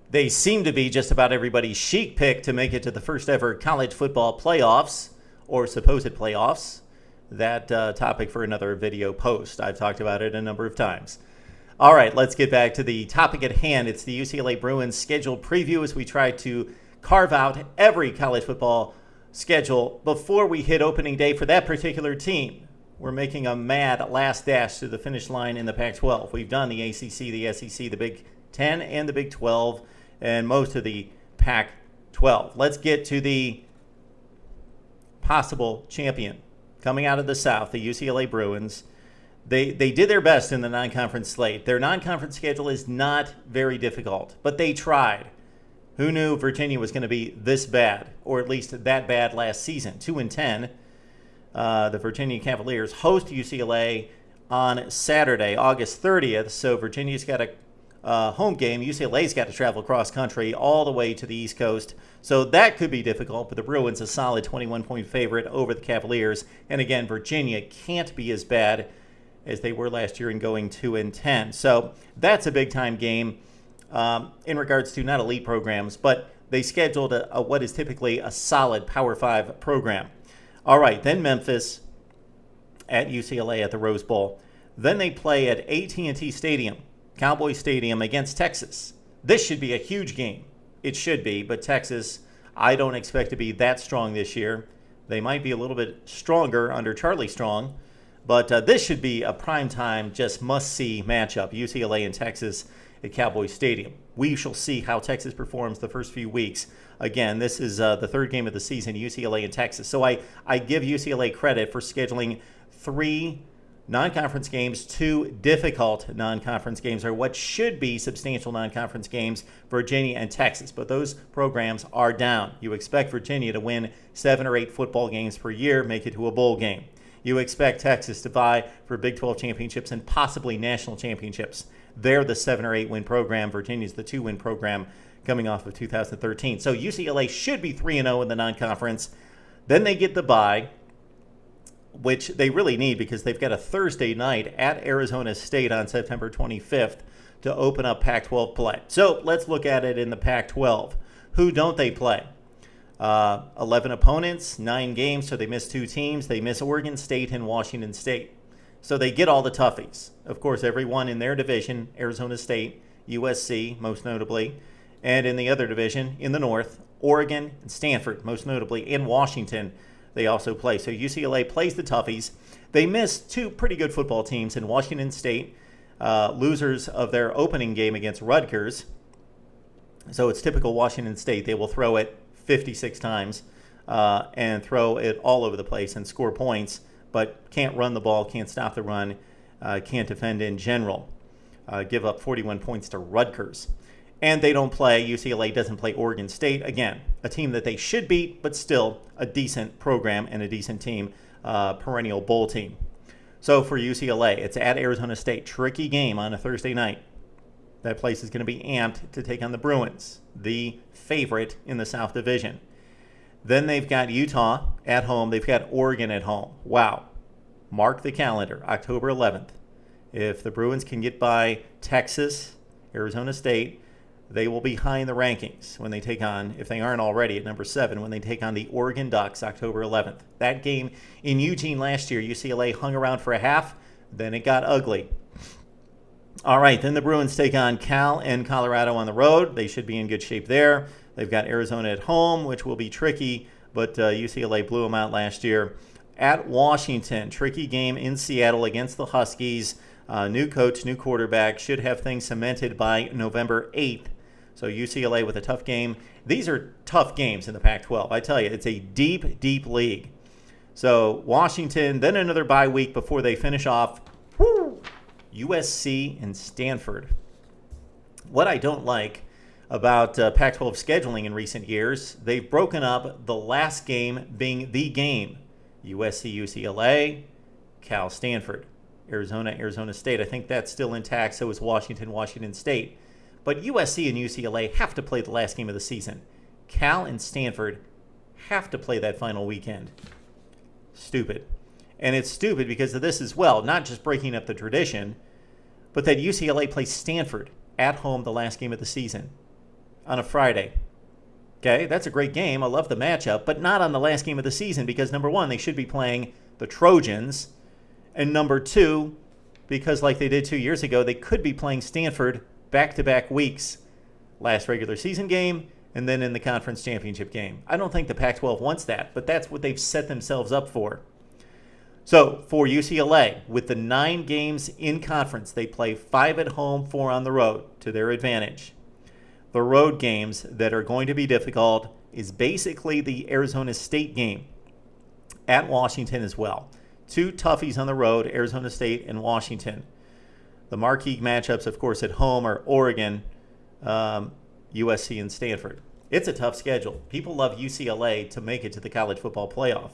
They seem to be just about everybody's Chic pick to make it to the first ever college football playoffs, or supposed playoffs. That topic for another video post. I've talked about it a number of times. All right, let's get back to the topic at hand. It's the UCLA Bruins schedule preview as we try to carve out every college football schedule before we hit opening day for that particular team. We're making a mad last dash to the finish line in the Pac-12. We've done the ACC, the SEC, the Big 10, and the Big 12, and most of the Pac-12. Let's get to the possible champion coming out of the South, the UCLA Bruins. They did their best in the non-conference slate. Their non-conference schedule is not very difficult, but they tried. Who knew Virginia was going to be this bad, or at least that bad last season? 2-10. The Virginia Cavaliers host UCLA on Saturday, August 30th. So Virginia's got a home game. UCLA's got to travel cross country all the way to the East Coast. So that could be difficult, but the Bruins a solid 21-point favorite over the Cavaliers. And again, Virginia can't be as bad as they were last year in going 2-10. So that's a big-time game in regards to not elite programs, but they scheduled a what is typically a solid Power 5 program. All right, then Memphis at UCLA at the Rose Bowl. Then they play at AT&T Stadium, Cowboy Stadium, against Texas. This should be a huge game. It should be, but Texas, I don't expect to be that strong this year. They might be a little bit stronger under Charlie Strong, but this should be a primetime, just must-see matchup, UCLA and Texas at Cowboy Stadium. We shall see how Texas performs the first few weeks. Again, this is the third game of the season, UCLA and Texas. So I give UCLA credit for scheduling 3 non-conference games, 2 difficult non-conference games, or what should be substantial non-conference games, Virginia and Texas. But those programs are down. You expect Virginia to win 7 or 8 football games per year, make it to a bowl game. You expect Texas to vie for Big 12 championships and possibly national championships. They're the 7 or 8 win program. Virginia's the 2-win program coming off of 2013. So UCLA should be 3-0 in the non-conference. Then they get the bye, which they really need because they've got a Thursday night at Arizona State on September 25th to open up Pac-12 play. So let's look at it in the Pac-12. Who don't they play? 11 opponents, 9 games, so they miss 2 teams. They miss Oregon State and Washington State. So they get all the toughies. Of course, everyone in their division, Arizona State, USC, most notably, and in the other division, in the north, Oregon and Stanford, most notably, and Washington, they also play. So UCLA plays the toughies. They miss 2 pretty good football teams in Washington State, losers of their opening game against Rutgers. So it's typical Washington State. They will throw it 56 times and throw it all over the place and score points, but can't run the ball, can't stop the run, can't defend in general. Give up 41 points to Rutgers. And they don't play, UCLA doesn't play Oregon State. Again, a team that they should beat, but still a decent program and a decent team, perennial bowl team. So for UCLA, it's at Arizona State. Tricky game on a Thursday night. That place is going to be amped to take on the Bruins, the favorite in the South Division. Then they've got Utah at home. They've got Oregon at home. Wow. Mark the calendar, October 11th. If the Bruins can get by Texas, Arizona State, they will be high in the rankings when they take on, if they aren't already, at number 7, when they take on the Oregon Ducks, October 11th. That game in Eugene last year, UCLA hung around for a half, then it got ugly. All right, then the Bruins take on Cal and Colorado on the road. They should be in good shape there. They've got Arizona at home, which will be tricky, but UCLA blew them out last year. At Washington, tricky game in Seattle against the Huskies. New coach, new quarterback, should have things cemented by November 8th. So UCLA with a tough game. These are tough games in the Pac-12. I tell you, it's a deep, deep league. So Washington, then another bye week before they finish off USC and Stanford. What I don't like about Pac-12 scheduling in recent years, they've broken up the last game being the game. USC, UCLA, Cal, Stanford, Arizona, Arizona State. I think that's still intact. So is Washington, Washington State. But USC and UCLA have to play the last game of the season. Cal and Stanford have to play that final weekend. Stupid. And it's stupid because of this as well, not just breaking up the tradition, but that UCLA plays Stanford at home the last game of the season. on a Friday. Okay, that's a great game. I love the matchup, but not on the last game of the season because, number one, they should be playing the Trojans, and number two, because like they did 2 years ago, they could be playing Stanford back-to-back weeks. Last regular season game, and then in the conference championship game. I don't think the Pac-12 wants that, but that's what they've set themselves up for. So for UCLA, with the 9 games in conference, they play 5 at home, 4 on the road to their advantage. The road games that are going to be difficult is basically the Arizona State game at Washington as well. 2 toughies on the road, Arizona State and Washington. The marquee matchups, of course, at home are Oregon, USC, and Stanford. It's a tough schedule. People love UCLA to make it to the college football playoff.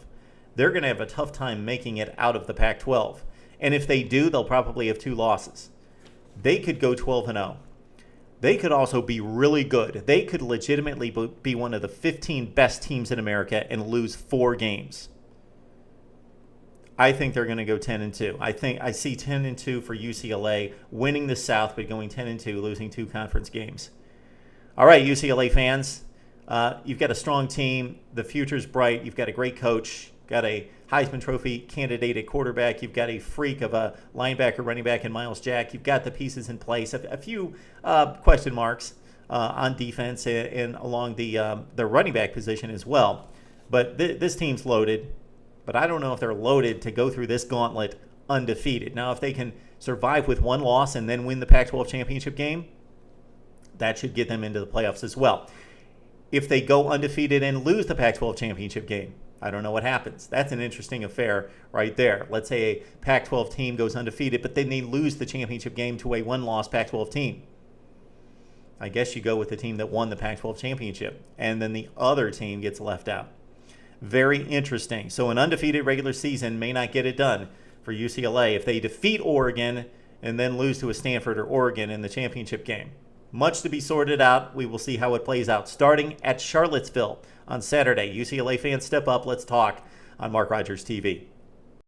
They're going to have a tough time making it out of the Pac-12. And if they do, they'll probably have 2 losses. They could go 12-0. They could also be really good. They could legitimately be one of the 15 best teams in America and lose 4 games. I think they're going to go 10-2. I see 10-2 for UCLA, winning the South, but going 10-2, losing 2 conference games. All right, UCLA fans, you've got a strong team. The future's bright. You've got a great coach. Got a Heisman Trophy candidate at quarterback. You've got a freak of a linebacker, running back, and Miles Jack. You've got the pieces in place. A few question marks on defense and along the running back position as well. But this team's loaded. But I don't know if they're loaded to go through this gauntlet undefeated. Now, if they can survive with 1 loss and then win the Pac-12 championship game, that should get them into the playoffs as well. If they go undefeated and lose the Pac-12 championship game, I don't know what happens. That's an interesting affair right there. Let's say a Pac-12 team goes undefeated, but then they lose the championship game to a 1-loss Pac-12 team. I guess you go with the team that won the Pac-12 championship, and then the other team gets left out. Very interesting. So an undefeated regular season may not get it done for UCLA if they defeat Oregon and then lose to a Stanford or Oregon in the championship game. Much to be sorted out. We will see how it plays out starting at Charlottesville on Saturday. UCLA fans, step up. Let's talk on Mark Rogers TV.